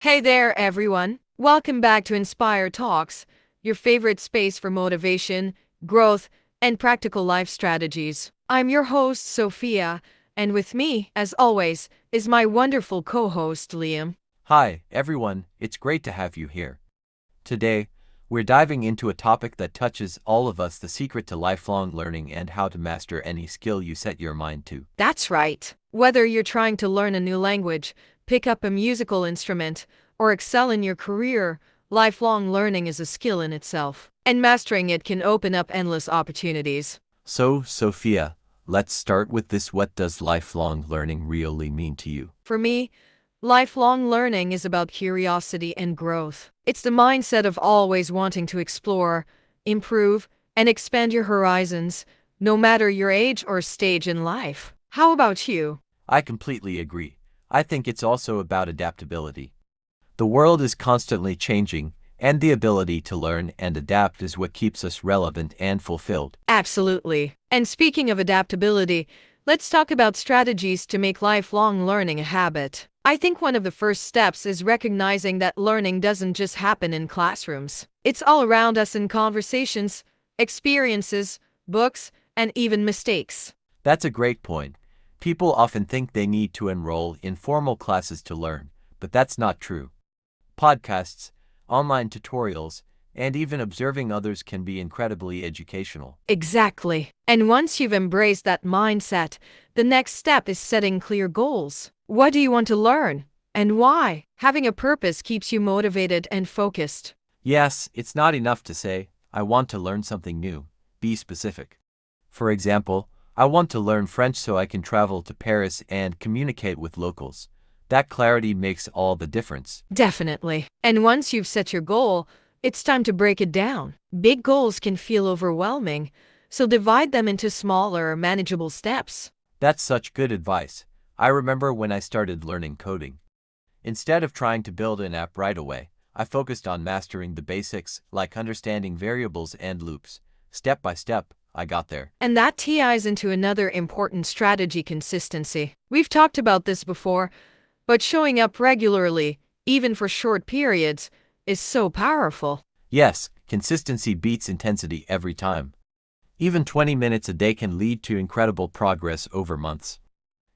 Hey there, everyone. Welcome back to Inspire Talks, your favorite space for motivation, growth, and practical life strategies. I'm your host, Sophia, and with me, as always, is my wonderful co host, Liam. Hi, everyone, it's great to have you here. Today, we're diving into a topic that touches all of us, the secret to lifelong learning and how to master any skill you set your mind to. That's right. Whether you're trying to learn a new language, pick up a musical instrument, or excel in your career, lifelong learning is a skill in itself, and mastering it can open up endless opportunities. So, Sophia, let's start with this. What does lifelong learning really mean to you? For me, lifelong learning is about curiosity and growth. It's the mindset of always wanting to explore, improve, and expand your horizons, no matter your age or stage in life. How about you? I completely agree. I think it's also about adaptability. The world is constantly changing, and the ability to learn and adapt is what keeps us relevant and fulfilled. Absolutely. And speaking of adaptability, let's talk about strategies to make lifelong learning a habit. I think one of the first steps is recognizing that learning doesn't just happen in classrooms. It's all around us in conversations, experiences, books, and even mistakes. That's a great point. People often think they need to enroll in formal classes to learn, but that's not true. Podcasts, online tutorials, and even observing others can be incredibly educational. Exactly. And once you've embraced that mindset, the next step is setting clear goals. What do you want to learn? And why? Having a purpose keeps you motivated and focused. Yes, it's not enough to say, I want to learn something new. Be specific. For example, I want to learn French so I can travel to Paris and communicate with locals. That clarity makes all the difference. Definitely. And once you've set your goal, it's time to break it down. Big goals can feel overwhelming, so divide them into smaller, manageable steps. That's such good advice. I remember when I started learning coding. Instead of trying to build an app right away, I focused on mastering the basics, like understanding variables and loops. Step by step, I got there. And that ties into another important strategy: consistency. We've talked about this before, but showing up regularly, even for short periods, is so powerful. Yes, consistency beats intensity every time. Even 20 minutes a day can lead to incredible progress over months.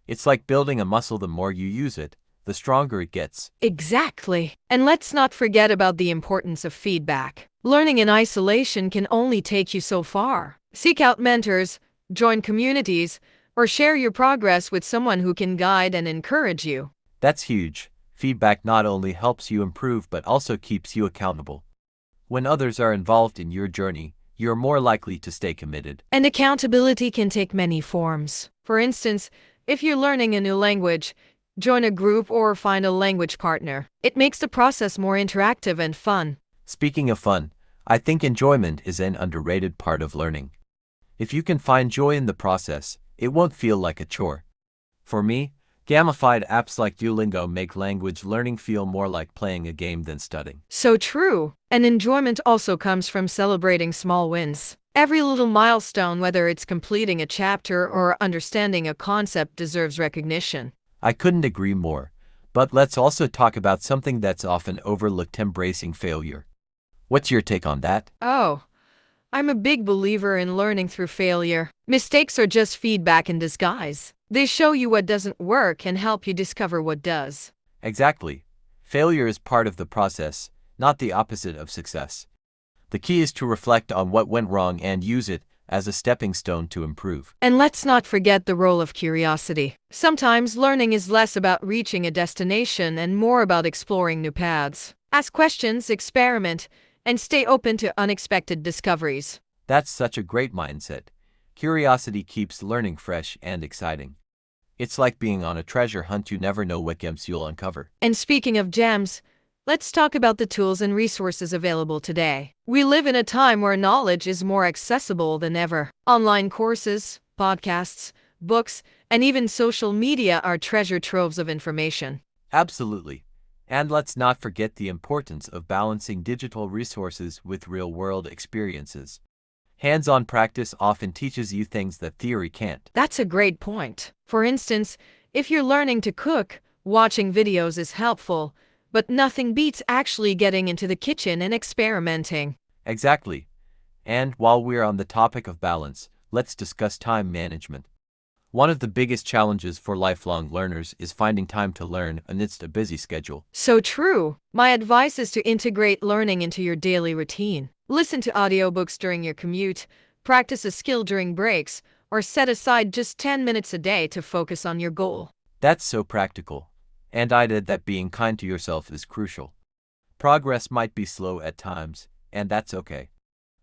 It's like building a muscle. The more you use it, the stronger it gets. Exactly. And let's not forget about the importance of feedback. Learning in isolation can only take you so far. Seek out mentors, join communities, or share your progress with someone who can guide and encourage you. That's huge. Feedback not only helps you improve but also keeps you accountable. When others are involved in your journey, you're more likely to stay committed. And accountability can take many forms. For instance, if you're learning a new language, join a group or find a language partner. It makes the process more interactive and fun. Speaking of fun, I think enjoyment is an underrated part of learning. If you can find joy in the process, it won't feel like a chore. For me, gamified apps like Duolingo make language learning feel more like playing a game than studying. So true. And enjoyment also comes from celebrating small wins. Every little milestone, whether it's completing a chapter or understanding a concept, deserves recognition. I couldn't agree more. But let's also talk about something that's often overlooked: embracing failure. What's your take on that? Oh, I'm a big believer in learning through failure. Mistakes are just feedback in disguise. They show you what doesn't work and help you discover what does. Exactly. Failure is part of the process, not the opposite of success. The key is to reflect on what went wrong and use it as a stepping stone to improve. And let's not forget the role of curiosity. Sometimes learning is less about reaching a destination and more about exploring new paths. Ask questions, experiment, and stay open to unexpected discoveries. That's such a great mindset. Curiosity keeps learning fresh and exciting. It's like being on a treasure hunt. You never know what gems you'll uncover. And speaking of gems, let's talk about the tools and resources available today. We live in a time where knowledge is more accessible than ever. Online courses, podcasts, books, and even social media are treasure troves of information. Absolutely. And let's not forget the importance of balancing digital resources with real-world experiences. Hands-on practice often teaches you things that theory can't. That's a great point. For instance, if you're learning to cook, watching videos is helpful, but nothing beats actually getting into the kitchen and experimenting. Exactly. And while we're on the topic of balance, let's discuss time management. One of the biggest challenges for lifelong learners is finding time to learn amidst a busy schedule. So true. My advice is to integrate learning into your daily routine. Listen to audiobooks during your commute, practice a skill during breaks, or set aside just 10 minutes a day to focus on your goal. That's so practical. And I'd add that being kind to yourself is crucial. Progress might be slow at times, and that's okay.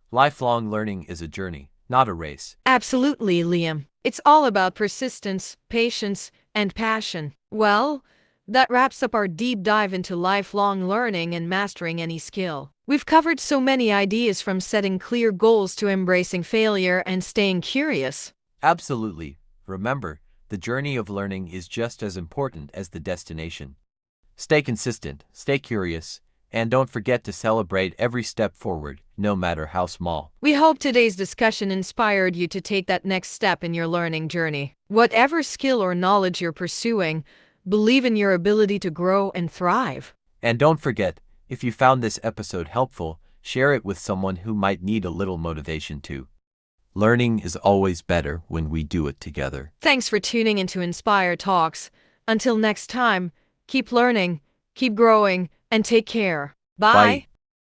Lifelong learning is a journey, not a race. Absolutely, Liam. It's all about persistence, patience, and passion. Well, that wraps up our deep dive into lifelong learning and mastering any skill. We've covered so many ideas from setting clear goals to embracing failure and staying curious. Absolutely. Remember, the journey of learning is just as important as the destination. Stay consistent, stay curious, and don't forget to celebrate every step forward, no matter how small. We hope today's discussion inspired you to take that next step in your learning journey. Whatever skill or knowledge you're pursuing, believe in your ability to grow and thrive. And don't forget, if you found this episode helpful, share it with someone who might need a little motivation too. Learning is always better when we do it together. Thanks for tuning into Inspire Talks. Until next time, keep learning, keep growing, and take care. Bye. Bye.